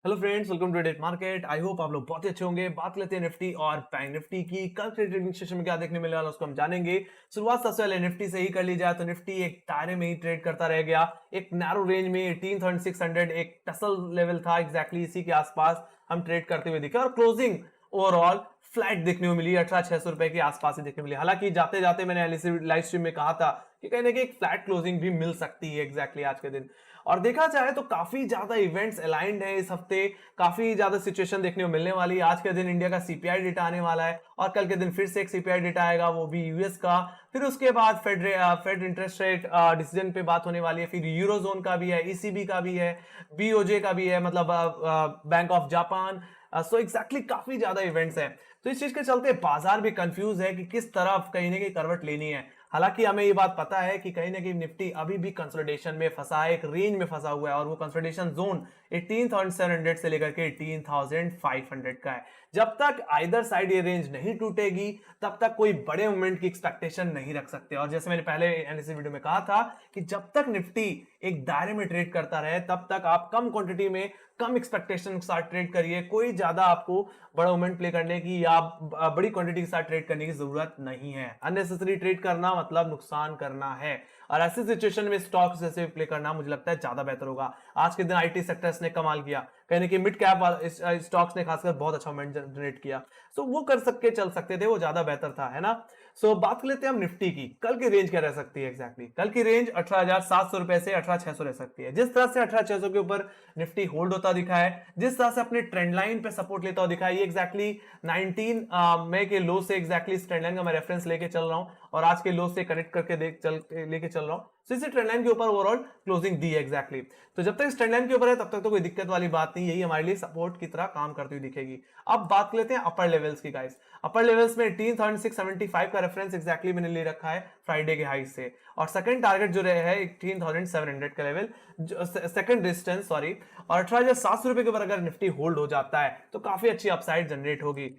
Hello friends, welcome to date market. I hope आप लोग बहुत ही अच्छे होंगे। बात लेते हैं निफ्टी और बैंक निफ्टी की। कल के ट्रेडिंग सेशन में क्या देखने मिलने वाला उसको हम जानेंगे। शुरुआत सबसे पहले निफ्टी से ही कर ली जाए तो निफ्टी एक दायरे में ही ट्रेड करता रह गया। एक नैरो रेंज में 18,600 एक टसल लेवल था, एग्जैक्टली इसी के आसपास हम ट्रेड करते हुए दिखे और क्लोजिंग ओवरऑल फ्लैट देखने को मिली, 18,600 रुपए के आसपास ही देखने मिली। हालांकि जाते जाते मैंने लाइव स्ट्रीम में कहा था कि कहीं ना कहीं एक फ्लैट क्लोजिंग भी मिल सकती है एग्जैक्टली आज के दिन। और देखा जाए तो काफी ज्यादा इवेंट्स अलाइंड है इस हफ्ते, काफी ज्यादा सिचुएशन देखने को मिलने वाली है। आज के दिन इंडिया का सीपीआई डेटा आने वाला है और कल के दिन फिर से एक सीपीआई डेटा आएगा, वो भी यूएस का। फिर उसके बाद फेड इंटरेस्ट रेट डिसीजन पे बात होने वाली है। फिर यूरोजोन का भी है, ईसीबी का भी है, बीओजे का भी है, मतलब bank of Japan. So exactly काफी ज्यादा इवेंट्स हैं। तो इस चीज के चलते बाजार भी कंफ्यूज है कि किस तरफ कहीं ना कहीं करवट लेनी है। हालांकि हमें ये बात पता है कि कहीं ना कहीं निफ्टी अभी भी कंसोलिडेशन में फंसा है, एक रेंज में फंसा हुआ है और वो कंसोलिडेशन जोन 18,700 से लेकर के 18,500 का है। जब तक आइदर साइड ये रेंज नहीं टूटेगी तब तक कोई बड़े मूवमेंट की एक्सपेक्टेशन नहीं रख सकते। और जैसे मैंने पहले एनालिसिस वीडियो में कहा था कि जब तक निफ्टी एक दायरे में ट्रेड करता रहे तब तक आप कम क्वांटिटी में कम एक्सपेक्टेशन के साथ ट्रेड करिए। कोई ज्यादा आपको बड़ा मूवमेंट प्ले करने की या बड़ी क्वांटिटी के साथ ट्रेड करने की जरूरत नहीं है। अननेसेसरी ट्रेड करना मतलब नुकसान करना है और ऐसी सिचुएशन में स्टॉक जैसे प्ले करना मुझे लगता है ज्यादा बेहतर होगा। आज के दिन आईटी सेक्टर्स ने कमाल किया, कहने की मिड कैप स्टॉक्स ने खासकर बहुत अच्छा मोमेंट जनरेट किया। सो वो कर सकते चल सकते थे, वो ज्यादा बेहतर था, है ना। सो बात कर लेते हैं हम निफ्टी की। कल की रेंज क्या रह सकती है एग्जैक्टली। कल की रेंज 18,700 रुपए से 18,600 रह सकती है। जिस तरह से 18,600 के ऊपर निफ्टी होल्ड होता दिखा है, जिस तरह से अपने ट्रेंड लाइन पे सपोर्ट लेता हुआ दिखा है, ये एग्जैक्टली 19 मई के लो से एग्जैक्टली इस ट्रेंड लाइन का मैं रेफरेंस लेके चल रहा हूं और आज के लो से कनेक्ट करके लेके चल रहा हूं। तो इसी ट्रेंड लाइन के ऊपर ओवरऑल क्लोजिंग दी है एग्जैक्टली। तो जब तक इस ट्रेंड लाइन के ऊपर है तब तक तो कोई दिक्कत वाली बात नहीं, यही हमारे लिए सपोर्ट की तरह काम करती हुई दिखेगी। अब बात कर लेते हैं अपर लेवल्स की गाइस। अपर लेवल्स में 18,675 का रेफरेंस एग्जैक्टली मैंने ले रखा है फ्राइडे के हाई से, और सेकंड टारगेट जो रहे है 18,700 का लेवल, सेकंड डिस्टेंस सॉरी। और 18,700 रुपए के ऊपर अगर निफ्टी होल्ड हो जाता है तो काफी अच्छी अपसाइड जनरेट होगी।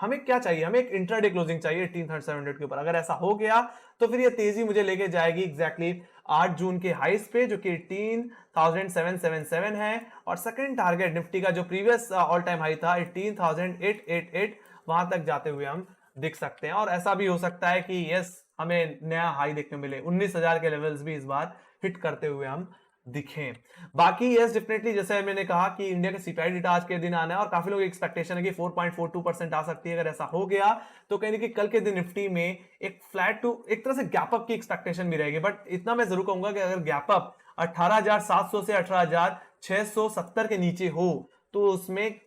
हमें क्या चाहिए, हमें एक इंट्राडे क्लोजिंग चाहिए 18,700 के ऊपर। अगर ऐसा हो गया तो फिर ये तेजी मुझे लेके जाएगी एग्जैक्टली 8 जून के हाईस पे जो कि 18,777 है, और सेकंड टारगेट निफ्टी का जो प्रीवियस ऑल टाइम हाई था 18,888 वहां तक जाते हुए हम दिख सकते हैं। और ऐसा भी हो सकता है कि यस हमें नया हाई देखने मिले, 19,000 के लेवल्स भी इस बार हिट करते हुए हम दिखें। बाकी यस डेफिनेटली जैसे मैंने कहा कि इंडिया का सीपीआई डेटा आज के दिन आना है और काफी लोग एक्सपेक्टेशन है कि 4.42% आ सकती है। अगर ऐसा हो गया तो कहीं ना कहीं कल के दिन निफ्टी में एक फ्लैट टू एक तरह से गैप अप की एक्सपेक्टेशन भी रहेगी। बट इतना मैं जरूर कहूंगा कि अगर गैप अप 18,700 से 18,670 के नीचे हो तो उसमें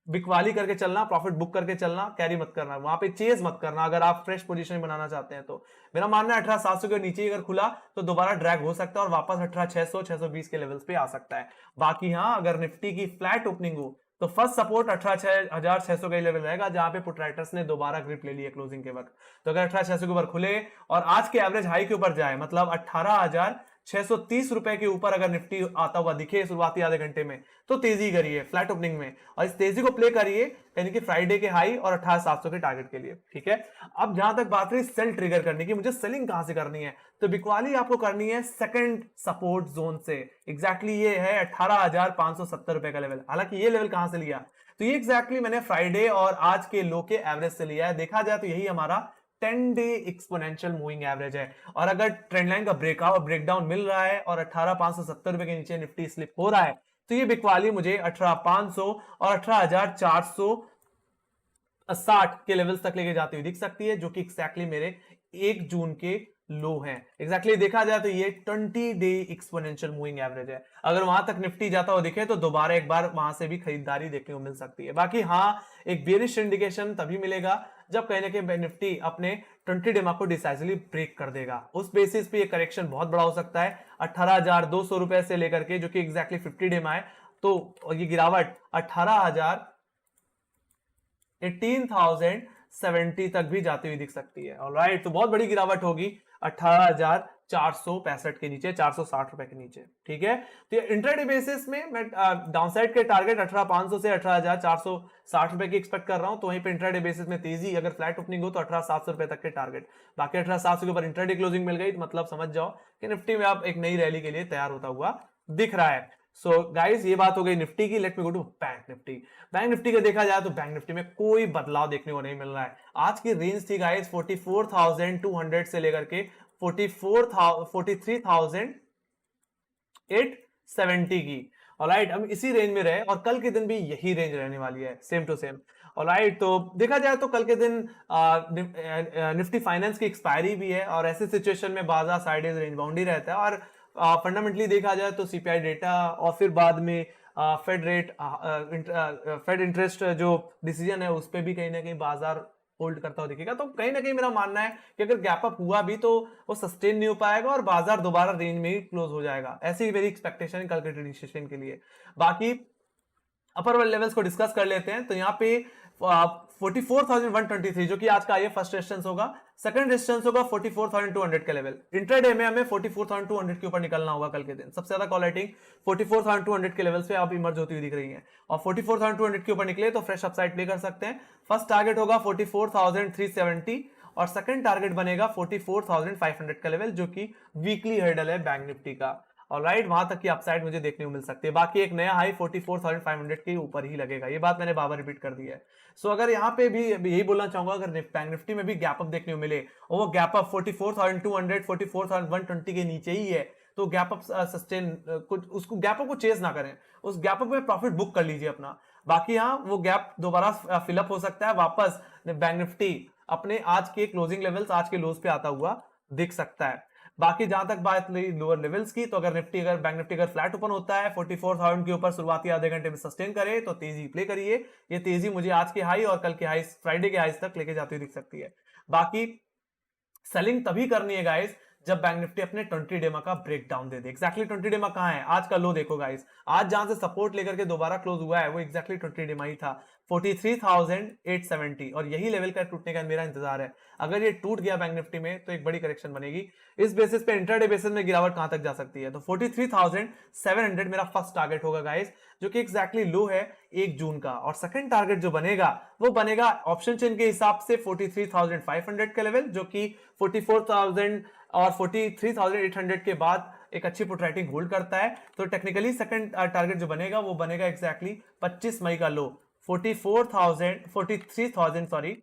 बिकवाली करके चलना, प्रॉफिट बुक करके चलना, कैरी मत करना, वहां पे चेज मत करना अगर आप फ्रेश पोजीशन बनाना चाहते हैं तो। मेरा मानना है 18,700 के नीचे अगर खुला तो दोबारा ड्रैग हो सकता है और वापस 18,600 620 के लेवल्स पे आ सकता है। बाकी हाँ, अगर निफ्टी की फ्लैट ओपनिंग हो तो फर्स्ट सपोर्ट 18,600 का लेवल रहेगा जहां पे पुट राइटर्स ने दोबारा ग्रिप ले लिया क्लोजिंग के वक्त। तो अगर 18,600 के ऊपर खुले और आज के एवरेज हाई के ऊपर जाए, मतलब 18,630 रुपए के ऊपर अगर निफ्टी आता हुआ दिखे शुरुआती आधे घंटे में, तो तेजी करिए फ्लैट ओपनिंग में और इस तेजी को प्ले करिए यानी कि फ्राइडे के हाई और 18,700 के टारगेट के लिए। ठीक है, अब जहां तक बात रही सेल ट्रिगर करने की, मुझे सेलिंग कहां से करनी है, तो बिकवाली आपको करनी है सेकंड सपोर्ट जोन से। एग्जैक्टली ये है 18,570 रुपए का लेवल। हालांकि ये लेवल कहां से लिया, तो ये एग्जैक्टली मैंने फ्राइडे और आज के लो के एवरेज से लिया है। देखा जाए तो यही हमारा 10 डे एक्सपोनेंशियल मूविंग एवरेज है। और अगर ट्रेंड लाइन का ब्रेकडाउन मिल रहा है और 18,570 रुपए के नीचे निफ्टी स्लिप हो रहा है तो ये बिकवाली मुझे 18,500 और 18,460 के लेवल्स तक लेके जाती हुई दिख सकती है, जो कि एक्जैक्टली मेरे 1 जून के लो है। एग्जैक्टली देखा जाए तो ये 20 डे एक्सपोनेंशियल मूविंग एवरेज है। अगर वहां तक निफ्टी जाता हुआ दिखे तो दोबारा एक बार वहां से भी खरीदारी देखने को मिल सकती है। बाकी हाँ, एक बेरिश इंडिकेशन तभी मिलेगा जब कहीं ना कहीं निफ्टी अपने 20 डे को डिसाइसिवली ब्रेक कर देगा। उस बेसिस पे ये करेक्शन बहुत बड़ा हो सकता है 18,200 रुपए से लेकर के, जो कि एग्जैक्टली 50 डे में है। तो ये गिरावट 18,070 तक भी जाती हुई दिख सकती है। ऑलराइट, तो बहुत बड़ी गिरावट होगी 18,465 के नीचे, 460 रुपए के नीचे। ठीक है, तो ये इंट्राडे बेसिस में मैं डाउनसाइड के टारगेट 18,500 से 18,460 रुपए की एक्सपेक्ट कर रहा हूं। तो वहीं पे इंट्राडे बेसिस में तेजी अगर फ्लैट ओपनिंग हो तो 18,700 रुपए तक के टारगेट। बाकी 18,700 के ऊपर इंट्राडे क्लोजिंग मिल गई तो मतलब समझ जाओ कि निफ्टी में आप एक नई रैली के लिए तैयार होता हुआ दिख रहा है। सो गाइस ये बात हो गई निफ्टी की। Let me go to bank Nifty. Bank Nifty का देखा जाए तो बैंक निफ्टी में कोई बदलाव देखने को नहीं मिल रहा है। आज की रेंज थी गाइस 44,200 से लेकर के 43,870 की। ऑलराइट, हम इसी रेंज में रहे और कल के दिन भी यही रेंज रहने वाली है, सेम टू सेम। ऑलराइट, तो देखा जाए तो कल के दिन निफ्टी फाइनेंस की एक्सपायरी भी है और ऐसे सिचुएशन में बाजार साइडेज रेंज बाउंड ही रहता है। और फंडामेंटली देखा जाए तो सीपीआई डेटा और फिर बाद में फेड इंटरेस्ट जो डिसीजन है उस पर भी कहीं ना कहीं बाजार होल्ड करता हुआ दिखेगा। तो कहीं ना कहीं मेरा मानना है कि अगर गैप अप हुआ भी तो वो सस्टेन नहीं हो पाएगा और बाजार दोबारा रेंज में ही क्लोज हो जाएगा। ऐसी ही मेरी एक्सपेक्टेशन है कल के ट्रेडिंग सेशन के लिए। बाकी अपर लेवल्स को डिस्कस कर लेते हैं। तो यहाँ पे 44,123 जो कि आज का फर्स्ट रेजिस्टेंस होगा, सेकंड रेजिस्टेंस होगा 44,200 का लेवल। इंट्राडे में हमें 44,200 के ऊपर निकलना होगा कल के दिन। सबसे ज्यादा कॉल राइटिंग 44,200 के लेवल्स पे आप इमर्ज होती हुई दिख रही है और 44,200 के ऊपर निकले तो फ्रेश अपसाइड प्ले कर सकते हैं। फर्स्ट टारगेट होगा 44,370 और सेकंड टारगेट बनेगा 44,500 का लेवल जो कि वीकली हर्डल है बैंक निफ्टी का। ऑलराइट, वहां तक की अपसाइड मुझे देखने को मिल सकती है। बाकी एक नया हाई 44,500 के ऊपर ही लगेगा, ये बात मैंने बाबा रिपीट कर दी है। सो अगर यहाँ पे भी यही बोलना चाहूंगा, अगर बैंक निफ्टी में भी गैप अप देखने को मिले और वो गैप अप 44,200 44,120 के नीचे ही है तो गैप अप सस्टेन कुछ उसको गैप अप को चेस ना करें, उस गैप अप में प्रॉफिट बुक कर लीजिए अपना। बाकी हाँ वो गैप दोबारा फिलअप हो सकता है, वापस बैंक निफ्टी अपने आज के क्लोजिंग लेवल्स आज के लोज पे आता हुआ दिख सकता है। बाकी जहां तक बात रही लोअर लेवल्स की, तो अगर बैंक निफ्टी अगर फ्लैट ओपन होता है 44,000 के ऊपर शुरुआती आधे घंटे में सस्टेन करे तो तेजी प्ले करिए। ये तेजी मुझे आज के हाई और कल के हाई फ्राइडे के हाई तक लेके जाती हुई दिख सकती है। बाकी सेलिंग तभी करनी है गाइस जब बैंक निफ्टी अपने 20 डेमा का ब्रेकडाउन दे दे। एक्जैक्टली 20 डेमा कहां है, आज का लो देखो गाइस, आज जहां से सपोर्ट लेकर के दोबारा क्लोज हुआ है वो एक्जैक्टली 20 डेमा ही था 43,870 और यही लेवल का टूटने का मेरा इंतजार है। अगर ये टूट गया बैंक निफ्टी में तो एक बड़ी करेक्शन बनेगी। इस बेसिस पे इंट्राडे बेसिस में गिरावट कहां तक जा सकती है, तो 43,700 मेरा फर्स्ट टारगेट होगा गाइस, जो कि एक्जैक्टली लो है 1 जून का। और सेकंड टारगेट जो बनेगा वो बनेगा ऑप्शन चेन के हिसाब से 43,500 का लेवल, जो कि 44,000 और 43,800 के बाद एक अच्छी पुट राइटिंग होल्ड करता है। तो टेक्निकली सेकंड टारगेट जो बनेगा वो बनेगा एक्जैक्टली 25 मई का लो 43,000 सॉरी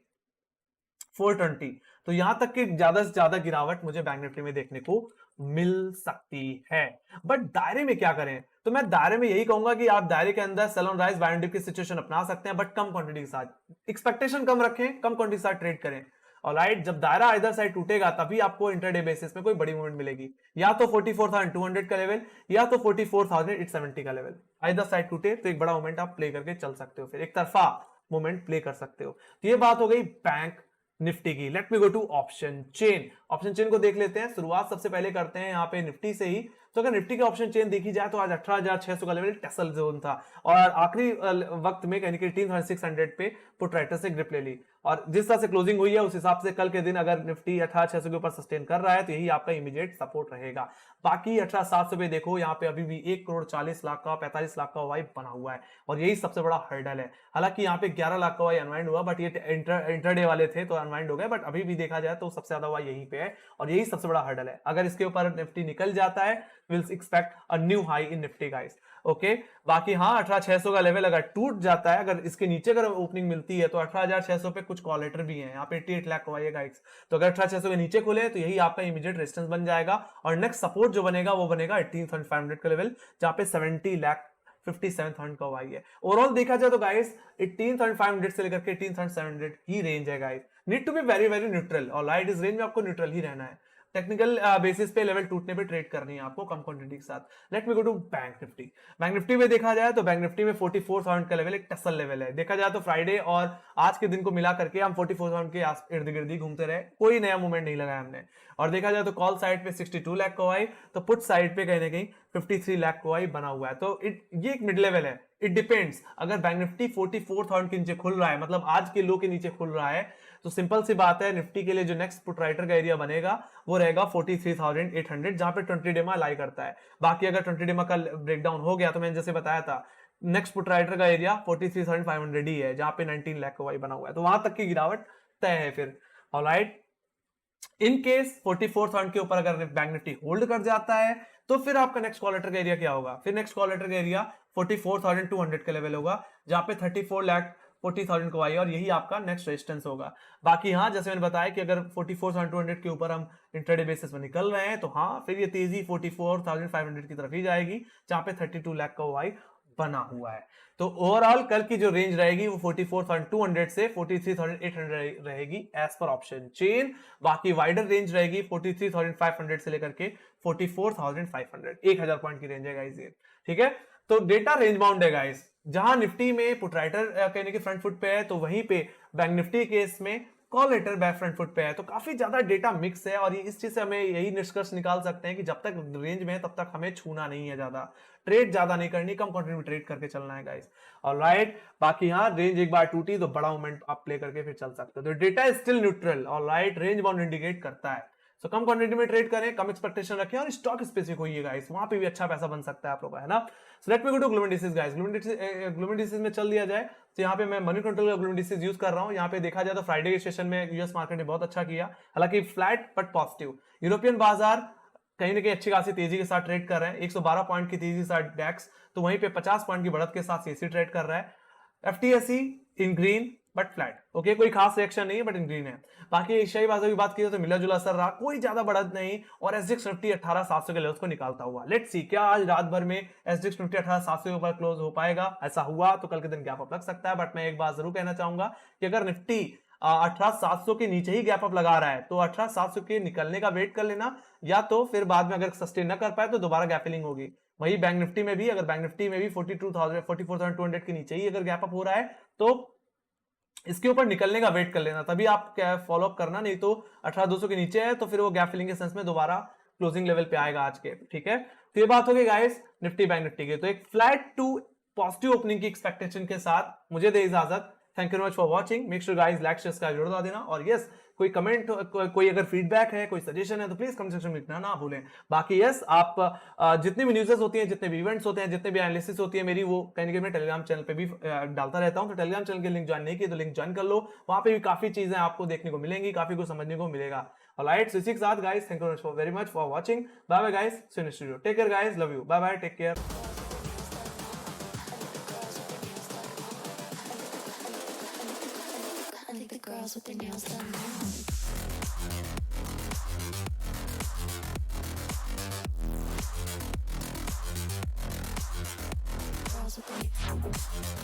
420। तो यहां तक कि ज्यादा से ज्यादा गिरावट मुझे बैंक निफ्टी में देखने को मिल सकती है। बट दायरे में क्या करें, तो मैं दायरे में यही कहूंगा कि आप दायरे के अंदर sell on rise buy on dip की सिचुएशन अपना सकते हैं, बट कम क्वांटिटी के साथ, एक्सपेक्टेशन कम रखें, कम क्वांटिटी के साथ ट्रेड करें। ऑलराइट, जब दायरा इधर साइड टूटेगा तभी आपको इंटरडे बेसिस में कोई बड़ी मूवमेंट मिलेगी, या तो 44,200 का लेवल या तो 44,870 का लेवल। इधर साइड टूटे तो एक बड़ा मूवमेंट आप प्ले करके चल सकते हो, फिर एक तरफा मूवमेंट प्ले कर सकते हो। तो ये बात हो गई बैंक निफ्टी की। Let me go to option chain. Option chain को देख लेते हैं। शुरुआत सबसे पहले करते हैं यहाँ पे निफ्टी से ही। तो अगर निफ्टी की ऑप्शन चेन देखी जाए तो आज 18,600 का लेवल टेसल जोन था और आखिरी वक्त में यानी कि 18,600 पे पुट राइटर से ग्रिप ले ली और जिस तरह से क्लोजिंग हुई है उस हिसाब से कल के दिन अगर निफ्टी 18,600 के ऊपर सस्टेन कर रहा है तो यही आपका इमीडिएट सपोर्ट रहेगा। बाकी 18,700 पे देखो यहाँ पे अभी भी 1,40,00,000 का 45 लाख का वाई बना हुआ है और यही सबसे बड़ा हर्डल है। हालांकि यहाँ पे 11 लाख का वाई अनवाइंड हुआ बट ये इंटरडे वाले थे तो अनवाइंड हो गए, बट अभी भी देखा जाए तो सबसे ज्यादा वाई यहीं पे है और यही सबसे बड़ा हर्डल है। अगर इसके ऊपर निफ्टी निकल जाता है will expect a new high in Nifty guys. Okay, बाकी हाँ 18,600 का लेवल अगर टूट जाता है, अगर इसके नीचे अगर ओपनिंग मिलती है तो 18,600 पे कुछ कॉल लेटर भी है, यहाँ पे 88 लाख का है गाइस। तो अगर 18,600 के नीचे खुले तो यही आपका इमीडिएट रेजिस्टेंस बन जाएगा और नेक्स्ट सपोर्ट जो बनेगा वो बनेगा 18,500 का लेवल, जहां पे 70,57,000 का वाई है। ओवरऑल देखा जाए तो गाइस 18,500 से लेकर के 18,700 ही रेंज है guys. Need to be very very neutral और लाइट इस रेंज में आपको न्यूट्रल ही रहना है। टेक्निकल बेसिस पे लेवल टूटने पे ट्रेड करनी है आपको कम क्वांटिटी के साथ। Let me go to bank Nifty. Bank Nifty में देखा जाए तो बैंक निफ्टी में 44,000 का लेवल एक टसल लेवल है। देखा जाए तो फ्राइडे और आज के दिन को मिला करके हम 44,000 के इर्द गिर्द ही घूमते रहे, कोई नया मूवमेंट नहीं लगाया हमने। और देखा जाए तो कॉल साइड पे 62 लाख का आई तो पुट साइड पे कहीं ना कहीं 53 लाख का आई बना हुआ है। तो ये एक मिड लेवल है। इट डिपेंड्स, अगर बैंक निफ्टी 44,000 के नीचे खुल रहा है मतलब आज के लो के नीचे खुल रहा है तो सिंपल सी बात है निफ्टी के लिए जो नेक्स्ट पुट राइटर का एरिया बनेगा वो रहेगा 43,800 जहां पे 20 डेमा लाई करता है। बाकी अगर 20 डेमा का ब्रेकडाउन हो गया तो मैंने जैसे बताया था नेक्स्ट पुट राइटर का एरिया 43,500 ही है जहां पे 19 लाख का वाई बना हुआ है, तो वहां तक की गिरावट तय है फिर। ऑलराइट, इन केस 44,000 के ऊपर अगर बैंक निफ्टी होल्ड कर जाता है तो फिर आपका नेक्स्ट कॉल लेटर का एरिया क्या होगा? फिर नेक्स्ट कॉल लेटर का एरिया 44,200 के लेवल होगा, जहां पे 34,40,000 को आई, और यही आपका नेक्स्ट रेजिस्टेंस होगा। बाकी हाँ, जैसे मैंने बताया कि अगर 44,200 के ऊपर हम इंट्राडे बेसिस पर निकल रहे हैं तो हाँ, फिर ये तेजी 44,500 की तरफ ही जाएगी, जहां पे 32 लाख का वाई बना हुआ है। तो ओवरऑल कल की जो रेंज रहेगी वो 44,200 से 43,800 रहेगी एज पर ऑप्शन चेन। बाकी वाइडर रेंज रहेगी 43,500 से लेकर के 44,500, 1000 पॉइंट की रेंज है गाइस ये, ठीक है। तो डेटा रेंज बाउंड है गाइस, जहां निफ्टी में पुट राइटर कहने के फ्रंट फुट पे है, तो वहीं पे बैंक निफ्टी केस में call writer back front foot पे है। तो काफी ज्यादा डेटा मिक्स है, और इस चीज से हमें यही निष्कर्ष निकाल सकते हैं कि जब तक रेंज में है तब तक हमें छूना नहीं है, ज्यादा ट्रेड ज्यादा नहीं करनी, कम क्वांटिटी में ट्रेड करके चलना है गाइस। ऑलराइट, बाकी हाँ, रेंज एक बार टूटी तो बड़ा मोमेंट आप प्ले करके फिर चल सकते हो। तो data is still neutral, alright, range bound indicate करता है। सो कम क्वांटिटी में ट्रेड करें, कम एक्सपेक्टेशन रखें, और स्टॉक स्पेसिफिक होइए गाइस, वहां पे भी अच्छा पैसा बन सकता है आप लोगों का, है ना। So let me go to global indices guys. Global indices में चल दिया जाए तो यहाँ पे मैं मनी कंट्रोल का ग्लोबल इंडिसेस यूज कर रहा हूँ। यहाँ पे देखा जाए तो फ्राइडे के सेशन में यूएस मार्केट ने बहुत अच्छा किया, हालांकि फ्लैट बट पॉजिटिव। यूरोपियन बाजार कहीं ना कहीं अच्छी खासी तेजी के साथ ट्रेड कर रहे हैं, 112 पॉइंट की तेजी के साथ डैक्स, तो वहीं पे 50 पॉइंट की बढ़त के साथ सीएसई ट्रेड कर रहा है। FTSE in green but flat, okay, कोई खास रिएक्शन नहीं है बट इन ग्रीन है। बाकी एशियाई बाजार की बात की तो मिला जुला असर रहा, कोई ज्यादा बढ़त नहीं, और एसडीएक्स निफ्टी 18,700 के लेवल्स को निकालता हुआ। लेट्स सी क्या आज रात भर में एसडीएक्स निफ्टी 18,700 के ऊपर क्लोज हो पाएगा। ऐसा हुआ तो कल के दिन गैप अप लग सकता है, बट मैं एक बात जरूर कहना चाहूंगा कि अगर निफ्टी 18,700 के नीचे ही गैप अप लगा रहा है तो 18,700 के निकलने का वेट कर लेना, या तो फिर बाद में अगर सस्टेन न कर पाए तो दोबारा गैप फिलिंग होगी। वही बैंक निफ्टी में भी, अगर बैंक निफ्टी में भी 44,200 के नीचे ही अगर गैप अप हो रहा है तो इसके ऊपर निकलने का वेट कर लेना, तभी आप फॉलो अप करना, नहीं तो 18,200 के नीचे है तो फिर वो गैप फिलिंग के सेंस में दोबारा क्लोजिंग लेवल पे आएगा आज के, ठीक है। तो ये बात हो गई गाइस निफ्टी बैंक निफ्टी की। तो एक फ्लैट टू पॉजिटिव ओपनिंग की एक्सपेक्टेशन के साथ मुझे दे इजाजत। Thank you very much for watching. Make sure guys like share subscribe जरूर देना, और यस कोई कमेंट, कोई अगर फीडबैक है, कोई सजेशन है तो प्लीज कमेंट सेक्शन में लिखना ना भूलें। बाकी यस, आप जितनी भी न्यूज़ेस होती हैं, जितने भी इवेंट्स होते हैं, जितने भी एनालिसिस होती है मेरी, वो कहीं ना कहीं मैं टेलीग्राम चैनल पे भी डालता रहता हूं। तो टेलीग्राम चैनल के लिंक ज्वाइन नहीं किए तो लिंक ज्वाइन कर लो, वहां पे भी काफी चीजें आपको देखने को मिलेंगी, काफी कुछ समझने को मिलेगा। ऑलराइट, इसी के साथ guys thank you very much for watching. Bye bye guys, see you in studio, take care guys, love you, bye bye, take care. Girls with their nails done now. Girls with their